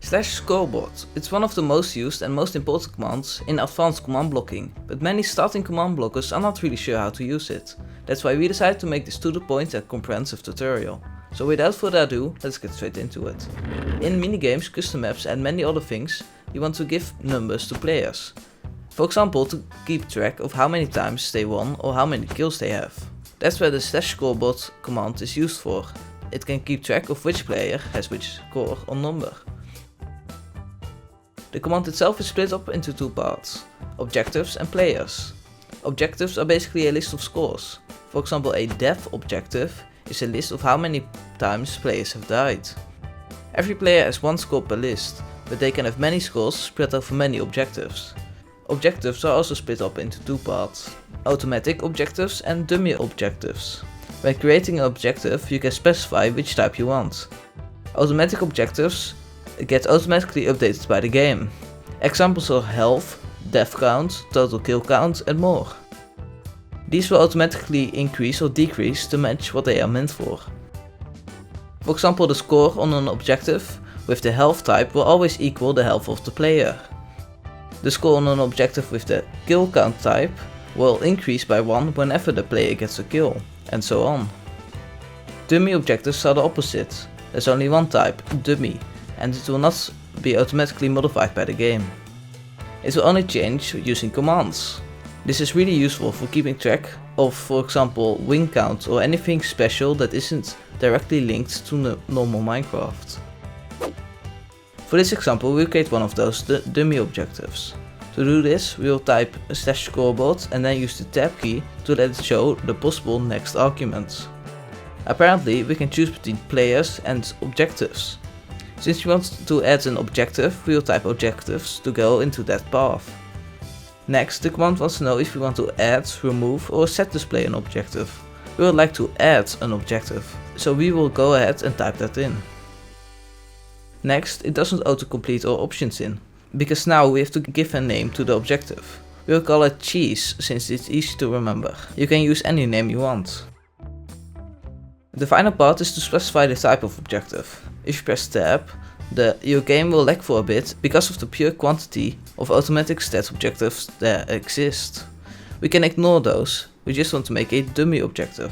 /Scoreboard. It's one of the most used and most important commands in advanced command blocking, but many starting command blockers are not really sure how to use it. That's why we decided to make this to the point and comprehensive tutorial. So without further ado, let's get straight into it. In minigames, custom maps and many other things, you want to give numbers to players. For example, to keep track of how many times they won or how many kills they have. That's where the /Scoreboard command is used for. It can keep track of which player has which score or number. The command itself is split up into two parts, objectives and players. Objectives are basically a list of scores. For example, a death objective is a list of how many times players have died. Every player has one score per list, but they can have many scores spread over many objectives. Objectives are also split up into two parts, automatic objectives and dummy objectives. When creating an objective, you can specify which type you want. Automatic objectives get automatically updated by the game. Examples are health, death count, total kill count and more. These will automatically increase or decrease to match what they are meant for. For example, the score on an objective with the health type will always equal the health of the player. The score on an objective with the kill count type will increase by 1 whenever the player gets a kill, and so on. Dummy objectives are the opposite. There's only one type, dummy, and it will not be automatically modified by the game. It will only change using commands. This is really useful for keeping track of, for example, win count or anything special that isn't directly linked to normal Minecraft. For this example, we'll create one of those dummy objectives. To do this, we'll type /Scoreboard and then use the tab key to let it show the possible next arguments. Apparently, we can choose between players and objectives. Since we want to add an objective, we'll type objectives to go into that path. Next, the command wants to know if we want to add, remove or set display an objective. We would like to add an objective, so we will go ahead and type that in. Next, it doesn't autocomplete our options in, because now we have to give a name to the objective. We'll call it cheese since it's easy to remember. You can use any name you want. The final part is to specify the type of objective. If you press tab, your game will lag for a bit because of the pure quantity of automatic stat objectives that exist. We can ignore those, we just want to make a dummy objective.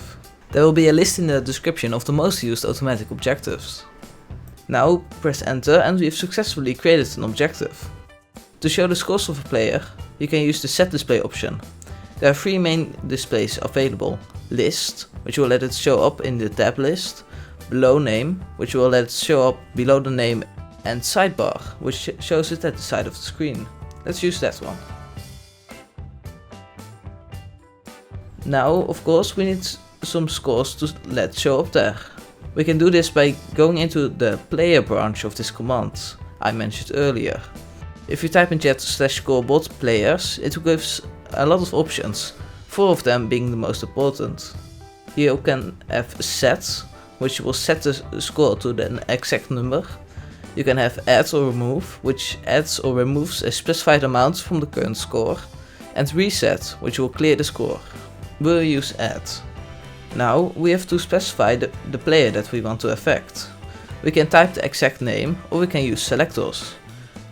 There will be a list in the description of the most used automatic objectives. Now press enter and we have successfully created an objective. To show the scores of a player, you can use the set display option. There are three main displays available: list, which will let it show up in the tab list, below name, which will let it show up below the name, and sidebar, which shows it at the side of the screen. Let's use that one. Now, of course, we need some scores to let show up there. We can do this by going into the player branch of this command I mentioned earlier. If you type in chat /Scoreboard players, it gives a lot of options, 4 of them being the most important. You can have set, which will set the score to the exact number. You can have add or remove, which adds or removes a specified amount from the current score. And reset, which will clear the score. We'll use add. Now we have to specify the player that we want to affect. We can type the exact name or we can use selectors.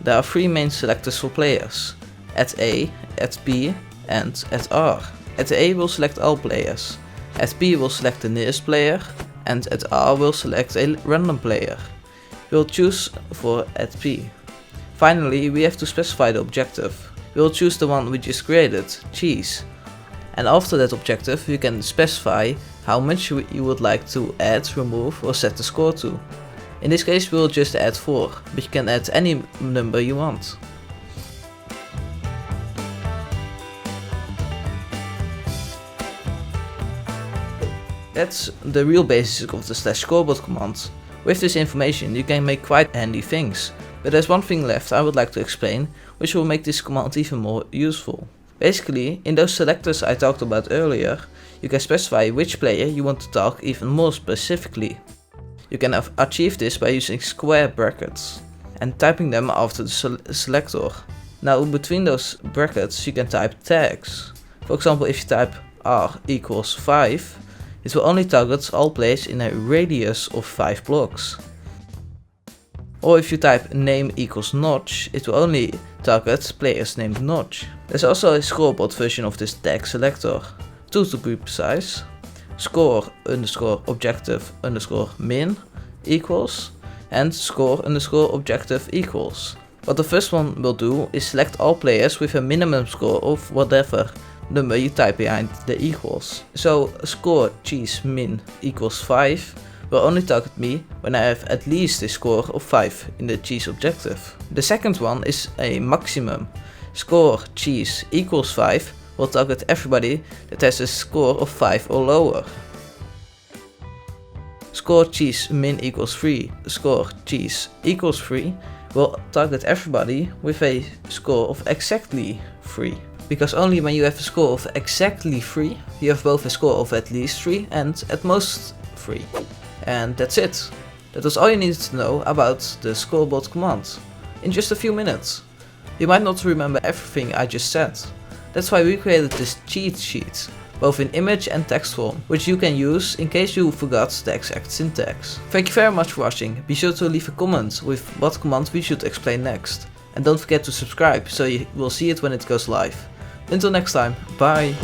There are 3 main selectors for players: @A, @B and @R. @A will select all players, @B will select the nearest player and @R will select a random player. We'll choose for @B. Finally, we have to specify the objective. We'll choose the one we just created, cheese. And after that objective, you can specify how much you would like to add, remove or set the score to. In this case, we'll just add 4, but you can add any number you want. That's the real basics of the /Scoreboard command. With this information, you can make quite handy things. But there's one thing left I would like to explain, which will make this command even more useful. Basically, in those selectors I talked about earlier, you can specify which player you want to target even more specifically. You can achieve this by using square brackets and typing them after the selector. Now between those brackets you can type tags. For example, if you type r equals 5, it will only target all players in a radius of 5 blocks. Or if you type name equals notch, it will only target players named Notch. There's also a scoreboard version of this tag selector. Two to be precise. Score underscore objective underscore min equals and score underscore objective equals. What the first one will do is select all players with a minimum score of whatever number you type behind the equals. So score cheese min equals 5 will only target me when I have at least a score of 5 in the cheese objective. The second one is a maximum. Score cheese equals 5 will target everybody that has a score of 5 or lower. Score cheese min equals 3, score cheese equals 3 will target everybody with a score of exactly 3. Because only when you have a score of exactly 3, you have both a score of at least 3 and at most 3. And that's it. That was all you needed to know about the scoreboard command. In just a few minutes. You might not remember everything I just said. That's why we created this cheat sheet, both in image and text form, which you can use in case you forgot the exact syntax. Thank you very much for watching. Be sure to leave a comment with what command we should explain next. And don't forget to subscribe so you will see it when it goes live. Until next time, bye!